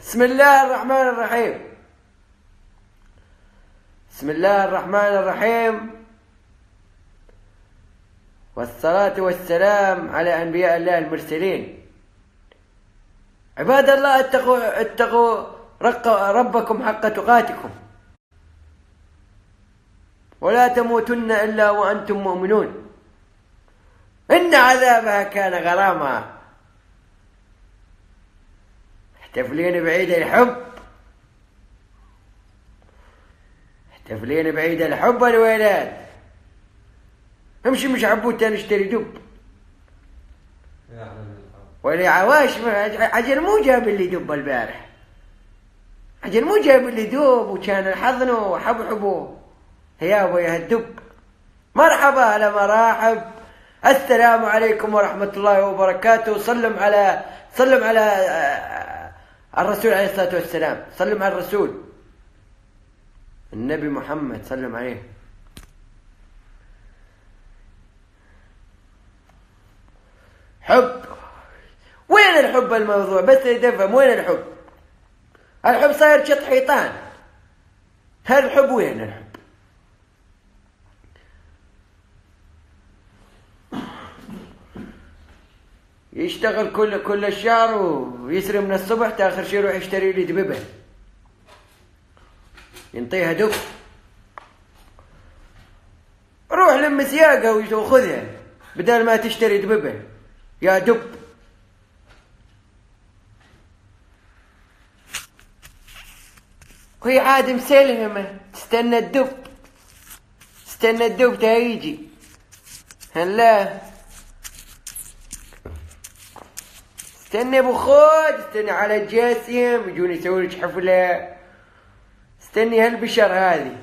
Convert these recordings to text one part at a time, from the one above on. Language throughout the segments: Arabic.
بسم الله الرحمن الرحيم. بسم الله الرحمن الرحيم، والصلاة والسلام على أنبياء الله المرسلين. عباد الله، اتقوا ربكم حق تقاتكم، ولا تموتن إلا وأنتم مؤمنون، إن عذابها كان غراما. احتفلين بعيد الحب، احتفلين بعيد الحب الويلات. امشي مش عبوت نشتري دب ولا عواش. عجل مو جاب اللي دب البارح، عجل مو جاب اللي دوب، وكان الحضنه وحبحبه يا ابو يا الدب. مرحبا على مراحب. السلام عليكم ورحمة الله وبركاته. سلم على الرسول عليه الصلاة والسلام. سلم على الرسول النبي محمد، سلم عليه. حب، وين الحب؟ الموضوع بس يدفهم. وين الحب؟ الحب صاير شط حيطان. هالحب وين الحب؟ يشتغل كل الشهر ويسري من الصبح، تاخر شي يروح يشتري لي دببه ينطيها دب. روح لم سياقه وخذها بدل ما تشتري دببه يا دب. وهي عاد مسلمة تستنى الدب، تستنى الدب تيجي. هلا استنى ابو خود، استنى على الجاسم يجون يسوي لك حفله. استني هالبشر هذه،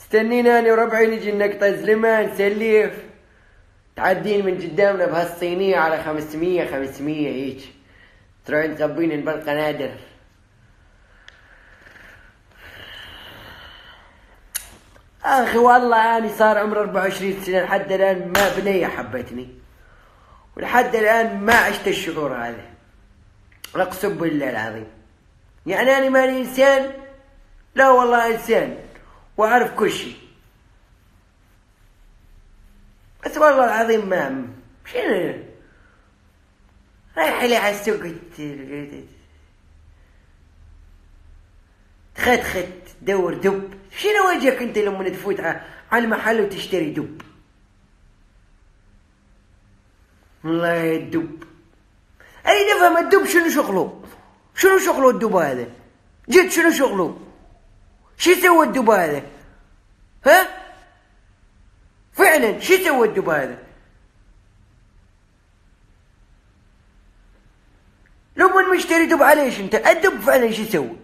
استنينا انا وربعي نجي نقطع زلمه نسلف. تعدين من قدامنا بهالصينيه على 500 هيك، تروحين تصبين بالقنادر. اخي والله اني صار عمري 24 سنه لحد الان ما بنيه حبتني، ولحد الان ما عشت الشعور هذا. اقسم بالله العظيم، يعني انا ماني انسان، لا والله انسان واعرف كل شيء، بس والله العظيم ما شنو رايح لي على السوق تخت تدور دب. شنو وجهك انت لما تفوت على المحل وتشتري دب؟ والله الدب اريد افهم الدب شنو شغله؟ شنو شغله الدب هذا؟ جد شنو شغله؟ شو سوى الدب هذا؟ ها؟ فعلا شو سوى الدب هذا؟ لما مشتري دب عليش انت؟ الدب فعلا شو يسوي؟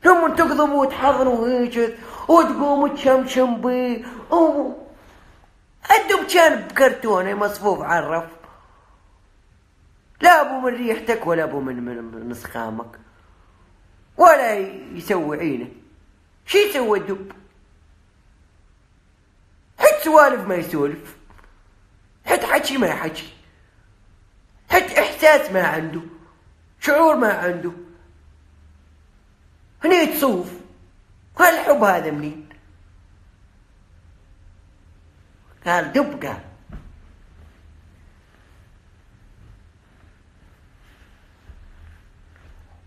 لما تقضب وتحضن وهيك وتقوم تشمشم بيه. الدب كان بكرتونه مصفوف على الرف، لا ابو من ريحتك ولا ابو من نسخامك ولا يسوي عينه. شو يسوي الدب؟ حت سوالف ما يسولف، حت حكي ما يحكي، حت احساس ما عنده، شعور ما عنده. هني تصوف. هالحب هذا منين؟ قال دب. قال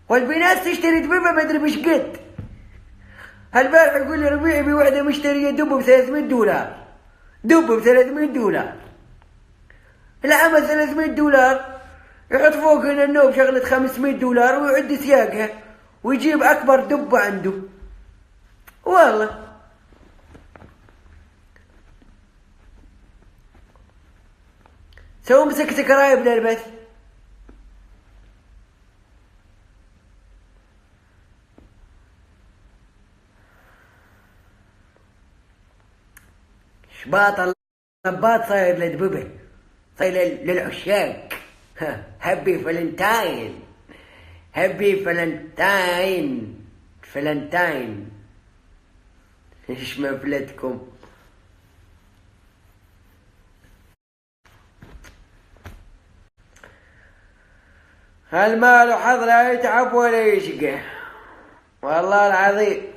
والبناس تشتري دببة ما ادري مش قد. هالبارح يقول لي ربيعي بوحدة مشترية دب ب $300. دب ب $300. العمل $300 يحط فوق هنا النوب شغلة $500 ويعد سياقها ويجيب أكبر دب عنده. والله سووا مسكتك رايب للبث. شباط اللباط صاير لدببه، صاير للعشاق. هابي فالنتاين، هابي فالنتاين، فالنتاين. ايش مفلتكم؟ المال وحظ لا يتعب ولا يشقى، والله العظيم.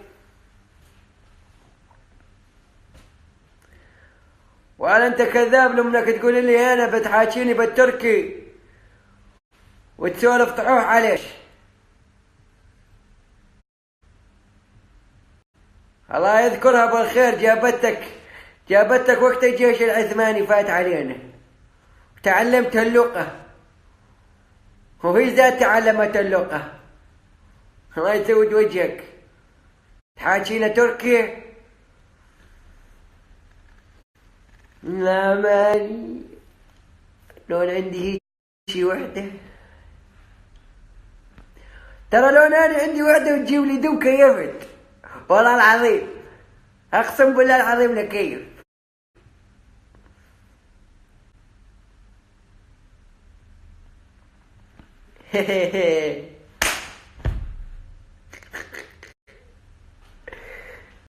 ولا انت كذاب لمنك تقول لي انا بتحاكيني بالتركي وتسولف طحوح عليش. الله يذكرها بالخير، جابتك وقت الجيش العثماني فات علينا، تعلمت اللغة وهي ذات تعلمت اللغة. الله يسود وجهك تحاكينا تركي. لا ماني لون عندي شي وحدة، ترى لون انا عندي وحدة وتجيب لي دم كيفت، والله العظيم اقسم بالله العظيم لكيف.